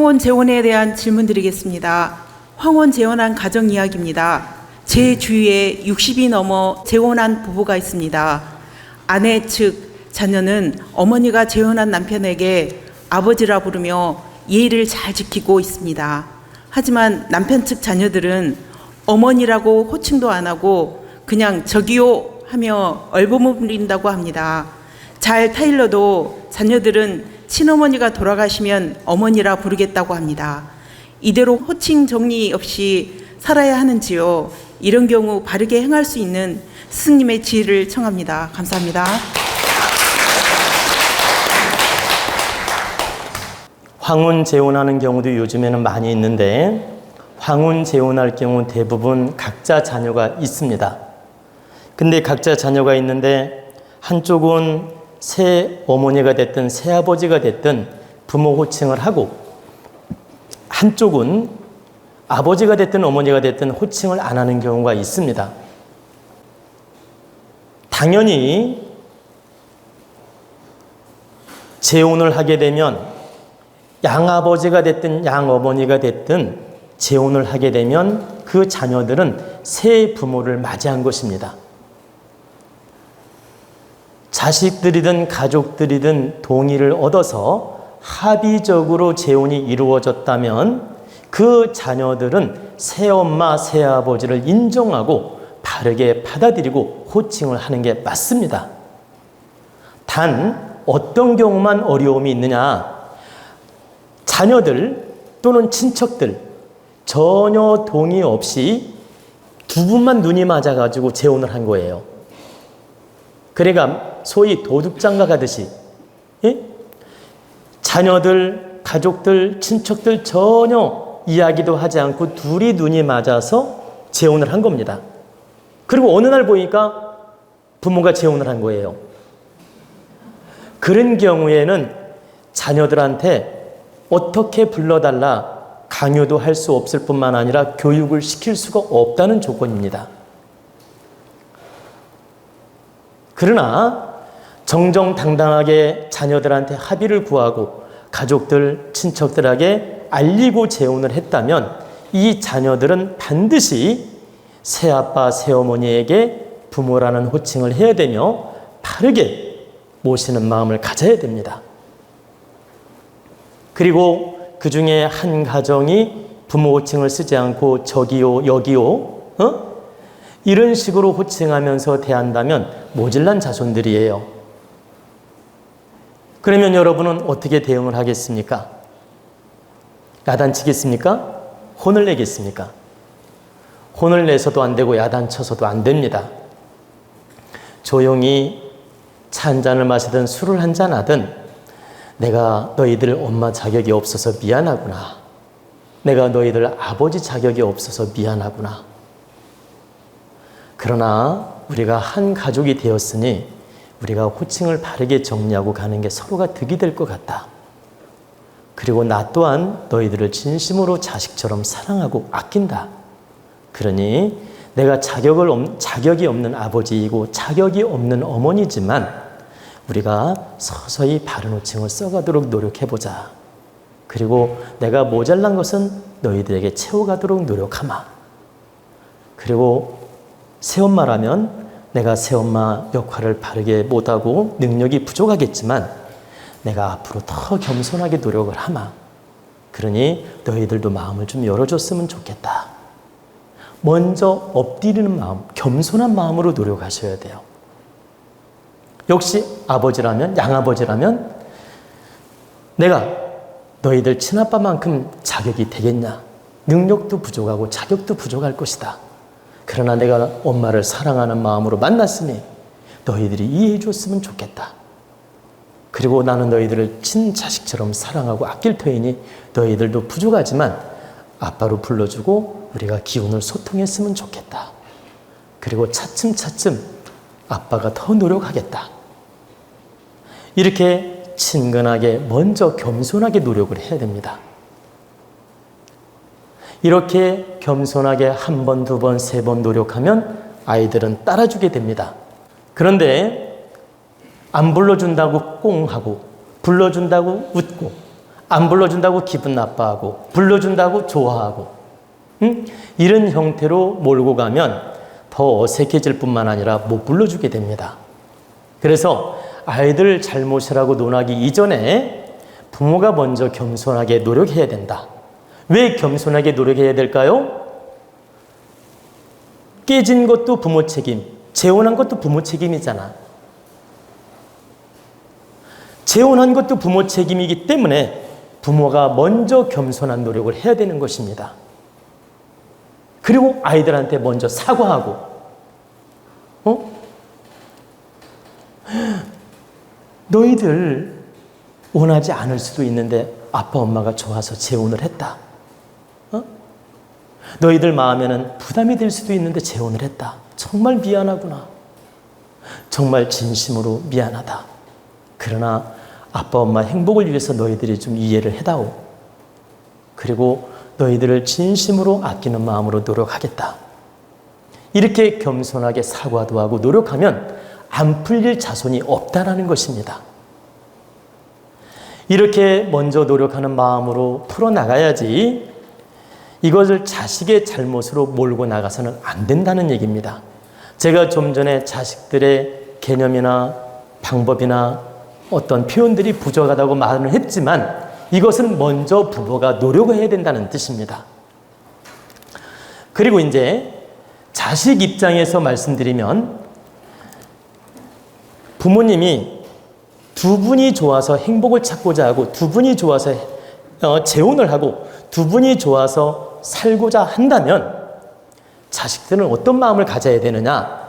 황혼 재혼에 대한 질문 드리겠습니다. 황혼 재혼한 가정 이야기입니다. 제 주위에 60이 넘어 재혼한 부부가 있습니다. 아내 측 자녀는 어머니가 재혼한 남편에게 아버지라 부르며 예의를 잘 지키고 있습니다. 하지만 남편 측 자녀들은 어머니라고 호칭도 안 하고 그냥 저기요 하며 얼버무린다고 합니다. 잘 타일러도 자녀들은 친어머니가 돌아가시면 어머니라 부르겠다고 합니다. 이대로 호칭 정리 없이 살아야 하는지요? 이런 경우 바르게 행할 수 있는 스승님의 지혜를 청합니다. 감사합니다. 황혼 재혼하는 경우도 요즘에는 많이 있는데 황혼 재혼할 경우 대부분 각자 자녀가 있습니다. 근데 각자 자녀가 있는데 한쪽은 새 어머니가 됐든 새 아버지가 됐든 부모 호칭을 하고 한쪽은 아버지가 됐든 어머니가 됐든 호칭을 안 하는 경우가 있습니다. 당연히 재혼을 하게 되면 양아버지가 됐든 양어머니가 됐든 재혼을 하게 되면 그 자녀들은 새 부모를 맞이한 것입니다. 자식들이든 가족들이든 동의를 얻어서 합의적으로 재혼이 이루어졌다면 그 자녀들은 새엄마, 새아버지를 인정하고 바르게 받아들이고 호칭을 하는 게 맞습니다. 단 어떤 경우만 어려움이 있느냐? 자녀들 또는 친척들 전혀 동의 없이 두 분만 눈이 맞아가지고 재혼을 한 거예요. 그러니까 소위 도둑장가 가듯이 자녀들, 가족들, 친척들 전혀 이야기도 하지 않고 둘이 눈이 맞아서 재혼을 한 겁니다. 그리고 어느 날 보니까 부모가 재혼을 한 거예요. 그런 경우에는 자녀들한테 어떻게 불러달라 강요도 할 수 없을 뿐만 아니라 교육을 시킬 수가 없다는 조건입니다. 그러나 정정당당하게 자녀들한테 합의를 구하고 가족들, 친척들에게 알리고 재혼을 했다면 이 자녀들은 반드시 새아빠, 새어머니에게 부모라는 호칭을 해야 되며 바르게 모시는 마음을 가져야 됩니다. 그리고 그 중에 한 가정이 부모 호칭을 쓰지 않고 저기요, 여기요, 이런 식으로 호칭하면서 대한다면 모질란 자손들이에요. 그러면 여러분은 어떻게 대응을 하겠습니까? 야단치겠습니까? 혼을 내겠습니까? 혼을 내서도 안 되고 야단쳐서도 안 됩니다. 조용히 차 한 잔을 마시든 술을 한 잔 하든 내가 너희들 엄마 자격이 없어서 미안하구나. 내가 너희들 아버지 자격이 없어서 미안하구나. 그러나 우리가 한 가족이 되었으니 우리가 호칭을 바르게 정리하고 가는 게 서로가 득이 될 것 같다. 그리고 나 또한 너희들을 진심으로 자식처럼 사랑하고 아낀다. 그러니 내가 자격이 없는 아버지이고 자격이 없는 어머니지만 우리가 서서히 바른 호칭을 써가도록 노력해보자. 그리고 내가 모자란 것은 너희들에게 채워가도록 노력하마. 그리고 새엄마라면 내가 새엄마 역할을 바르게 못하고 능력이 부족하겠지만 내가 앞으로 더 겸손하게 노력을 하마. 그러니 너희들도 마음을 좀 열어줬으면 좋겠다. 먼저 엎드리는 마음, 겸손한 마음으로 노력하셔야 돼요. 역시 아버지라면, 양아버지라면 내가 너희들 친아빠만큼 자격이 되겠냐? 능력도 부족하고 자격도 부족할 것이다. 그러나 내가 엄마를 사랑하는 마음으로 만났으니 너희들이 이해해 줬으면 좋겠다. 그리고 나는 너희들을 친자식처럼 사랑하고 아낄 터이니 너희들도 부족하지만 아빠로 불러주고 우리가 기운을 소통했으면 좋겠다. 그리고 차츰차츰 아빠가 더 노력하겠다. 이렇게 친근하게 먼저 겸손하게 노력을 해야 됩니다. 이렇게 겸손하게 한 번, 두 번, 세 번 노력하면 아이들은 따라주게 됩니다. 그런데 안 불러준다고 꽁 하고 불러준다고 웃고 안 불러준다고 기분 나빠하고 불러준다고 좋아하고 이런 형태로 몰고 가면 더 어색해질 뿐만 아니라 못 불러주게 됩니다. 그래서 아이들 잘못이라고 논하기 이전에 부모가 먼저 겸손하게 노력해야 된다. 왜 겸손하게 노력해야 될까요? 깨진 것도 부모 책임, 재혼한 것도 부모 책임이잖아. 재혼한 것도 부모 책임이기 때문에 부모가 먼저 겸손한 노력을 해야 되는 것입니다. 그리고 아이들한테 먼저 사과하고, 너희들 원하지 않을 수도 있는데 아빠 엄마가 좋아서 재혼을 했다. 너희들 마음에는 부담이 될 수도 있는데 재혼을 했다. 정말 미안하구나. 정말 진심으로 미안하다. 그러나 아빠 엄마 행복을 위해서 너희들이 좀 이해를 해다오. 그리고 너희들을 진심으로 아끼는 마음으로 노력하겠다. 이렇게 겸손하게 사과도 하고 노력하면 안 풀릴 자손이 없다라는 것입니다. 이렇게 먼저 노력하는 마음으로 풀어나가야지 이것을 자식의 잘못으로 몰고 나가서는 안 된다는 얘기입니다. 제가 좀 전에 자식들의 개념이나 방법이나 어떤 표현들이 부족하다고 말을 했지만 이것은 먼저 부모가 노력을 해야 된다는 뜻입니다. 그리고 이제 자식 입장에서 말씀드리면 부모님이 두 분이 좋아서 행복을 찾고자 하고 두 분이 좋아서 재혼을 하고 두 분이 좋아서 살고자 한다면 자식들은 어떤 마음을 가져야 되느냐?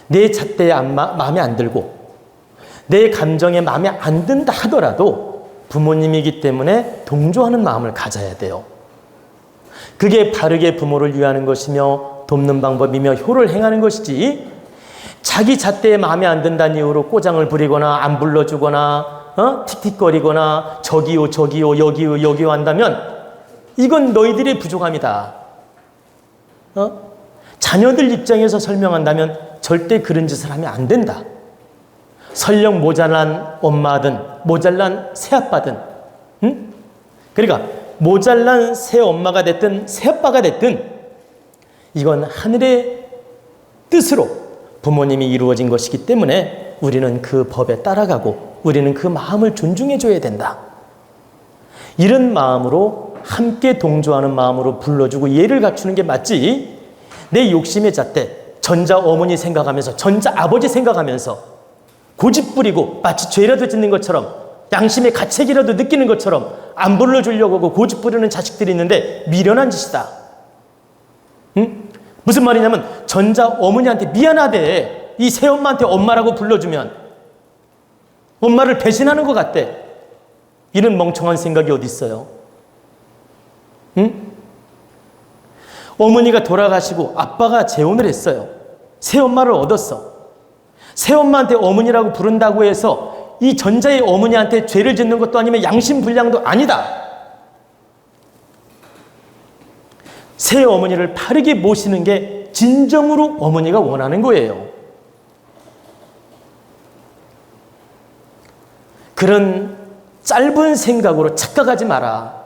내 잣대에 마음에 안 들고 내 감정에 마음에 안 든다 하더라도 부모님이기 때문에 동조하는 마음을 가져야 돼요. 그게 바르게 부모를 위하는 것이며 돕는 방법이며 효를 행하는 것이지 자기 잣대에 마음에 안 든다는 이유로 꼬장을 부리거나 안 불러주거나 틱틱거리거나 저기요 저기요 여기요 여기요 한다면 이건 너희들의 부족함이다. 자녀들 입장에서 설명한다면 절대 그런 짓을 하면 안 된다. 설령 모자란 엄마든 모자란 새아빠든 그러니까 모자란 새엄마가 됐든 새아빠가 됐든 이건 하늘의 뜻으로 부모님이 이루어진 것이기 때문에 우리는 그 법에 따라가고 우리는 그 마음을 존중해 줘야 된다. 이런 마음으로 함께 동조하는 마음으로 불러주고 이해를 갖추는 게 맞지 내 욕심의 잣대 전자 어머니 생각하면서 전자 아버지 생각하면서 고집 부리고 마치 죄라도 짓는 것처럼 양심의 가책이라도 느끼는 것처럼 안 불러주려고 하고 고집 부리는 자식들이 있는데 미련한 짓이다. 무슨 말이냐면 전자 어머니한테 미안하대. 이 새엄마한테 엄마라고 불러주면 엄마를 배신하는 것 같대. 이런 멍청한 생각이 어디 있어요? 어머니가 돌아가시고 아빠가 재혼을 했어요. 새엄마를 얻었어. 새엄마한테 어머니라고 부른다고 해서 이 전자의 어머니한테 죄를 짓는 것도 아니면 양심불량도 아니다. 새어머니를 바르게 모시는 게 진정으로 어머니가 원하는 거예요. 그런 짧은 생각으로 착각하지 마라.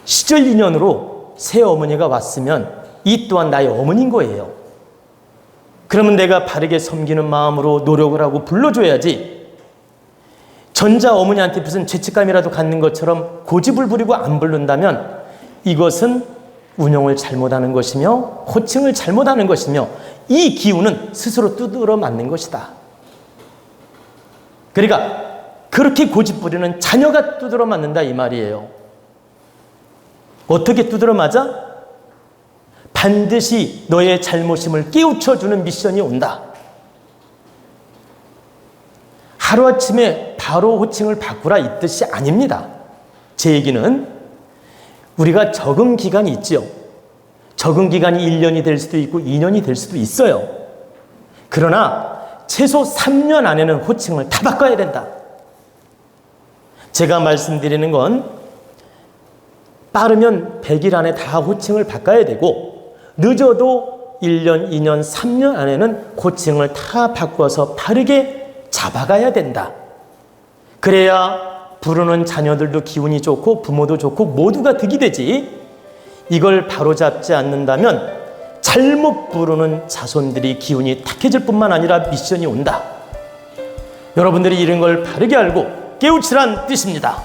시절 인연으로 새어머니가 왔으면 이 또한 나의 어머니인 거예요. 그러면 내가 바르게 섬기는 마음으로 노력을 하고 불러줘야지 전자 어머니한테 무슨 죄책감이라도 갖는 것처럼 고집을 부리고 안 부른다면 이것은 운영을 잘못하는 것이며 호칭을 잘못하는 것이며 이 기운은 스스로 두드러 맞는 것이다. 그러니까 그렇게 고집 부리는 자녀가 두드러 맞는다 이 말이에요. 어떻게 두드러 맞아? 반드시 너의 잘못임을 깨우쳐주는 미션이 온다. 하루아침에 바로 호칭을 바꾸라 이 뜻이 아닙니다. 제 얘기는 우리가 적응 기간이 있지요. 적응 기간이 1년이 될 수도 있고 2년이 될 수도 있어요. 그러나 최소 3년 안에는 호칭을 다 바꿔야 된다. 제가 말씀드리는 건 빠르면 100일 안에 다 호칭을 바꿔야 되고 늦어도 1년, 2년, 3년 안에는 호칭을 다 바꿔서 바르게 잡아가야 된다. 그래야 부르는 자녀들도 기운이 좋고 부모도 좋고 모두가 득이 되지. 이걸 바로잡지 않는다면 잘못 부르는 자손들이 기운이 탁해질 뿐만 아니라 미션이 온다. 여러분들이 이런 걸 바르게 알고 깨우치란 뜻입니다.